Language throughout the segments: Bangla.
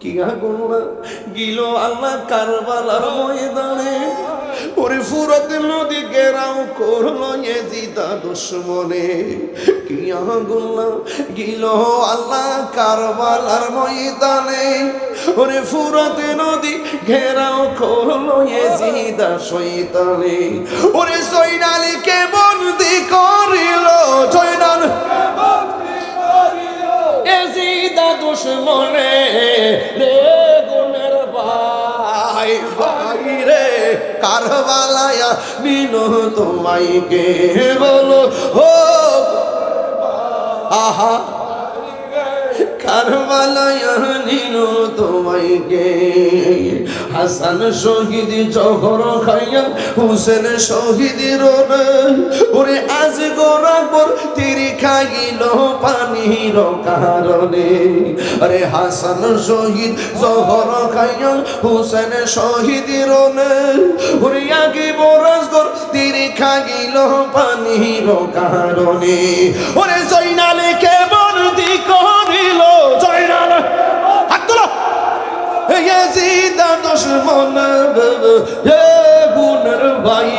কি আগুন গিল আল্লাহ কারবালার ময়দানে। ওরে ফুরাত নদী ঘেরাও করলো ইয়াজিদা দুশমনে। কি আগুন গিল আল্লাহ কারবালার ময়দানে। ওরে ফুরাত নদী ঘেরাও করলো ইয়াজিদা শয়তানে। ওরে জয়নালকে বন্দী করিল, জয়নাল ইয়াজিদা দুশমনে রে গুনের ভাই ভাই রে। কারবালায় নিল তোমায় কে বলো ও আহা, কারবালায় নিল তোমায় কে। হাসান শহীদ জহর খাইয়া হুসেন শহীদের ওরে আজ গোরাবর তিরি খাইল পানির কারণে। আরে হাসান শহীদ জহর খাইয়া হুসেন শহীদের ওরে আগে বরাজগর তিরি খাইল পানির কারণে। ওরে জয়নালকে বন্দী করিল, জয়নাল হাত তোলো ইয়াজিদা দুশমন হে গুনের ভাই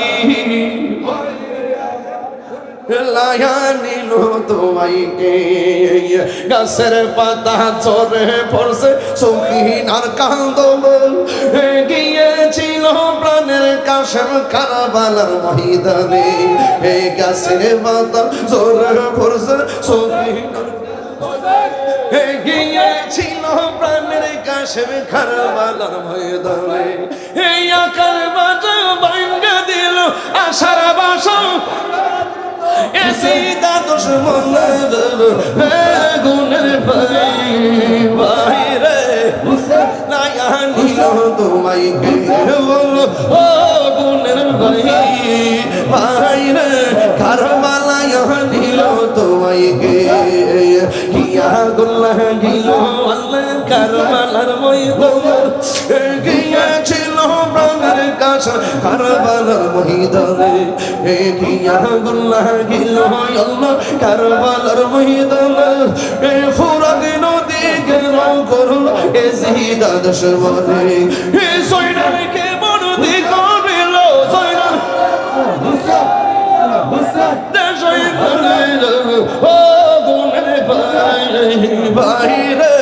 লায়া নিল তোমায় কে। গাছের পাতা ঝরে পড়ছে সখিনার কান্দন গিয়েছিল প্রাণের কাশেম কারবালার ময়দানে। এই গাছের পাতা ঝরে পড়ছে সখিনার গিয়েছিল প্রাণের কাশেম কারবালার ময়দানে। এই আকার বাজা ভাঙ্গা দিল আশার বাসা ইয়াজিদা দুশমন গুনের ভাই ভাই রে। লায়া নিল তোমায় কে বলো ও গুনের ভাই ভাই রে। কারবালায় নিল তোমায় কে। কিয়া গুল্লাহ গিল আল্লাহ কারবালার ময়দানে গিয়েছিল প্রাণের কাছে কারবালার ময়দানে। কিয়া গুল্লাহ গিল আল্লাহ কারবালার ময়দানে। ফুরাত নদী ঘেরাও করল ইয়াজিদা দুশমনে। জয়নালকে বন্দী করিল, জয়নাল ও গুনের ভাই ভাই রে।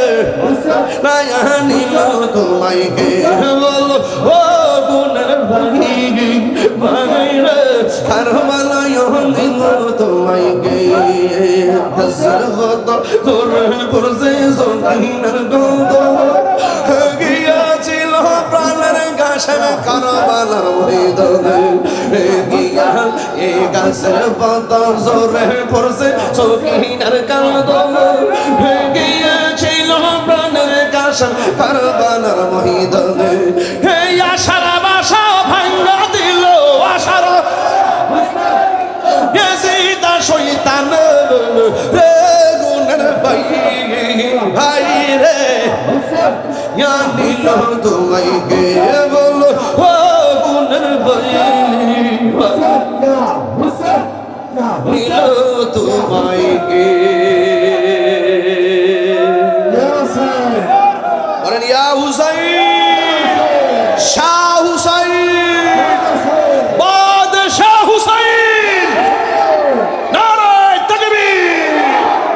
লায়া নিল তোমায় কে বলো ও গুনের ভাই ভাই রে। কারবালায় নিল তোমায় কে। হাজার কত জোরে পড়ছে জমিনের গন্ধ গিয়াছিল প্রাণের কাশেম কারবালার ময়দানে। গিয়া এই গাছের পাতা জোরে পড়ছে সখিনার কান্দন গিয়েছিল প্রাণের কাশেম কারবালার ময়দানে। এই আশার বাসা ভাঙ্গা দিল আশার ইয়াজিদা শয়তান রে গুনের ভাই ভাই রে। ইয়া নিল তোমায় কে বলো ও গুনের ভাই নিল তোমায় কে। বলেন ইয়া হুসাইন শাহ হুসাইন বাদশাহ হুসাইন নারায়ে তাকবীর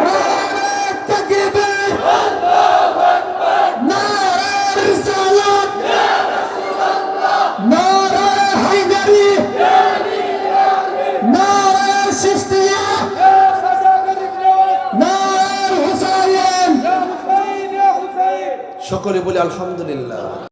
নারায়ে তাকবীর আল্লাহু আকবার নারায়ে রিসালাত ইয়া রাসূলুল্লাহ নারায়ে হায়দারি ইয়া আলী নারায়ে সিস্তিয়া ইয়া নারায়ে হুসাইন ইয়া হুসাইন ইয়া হুসাইন। সকলে বলে আলহামদুলিল্লাহ।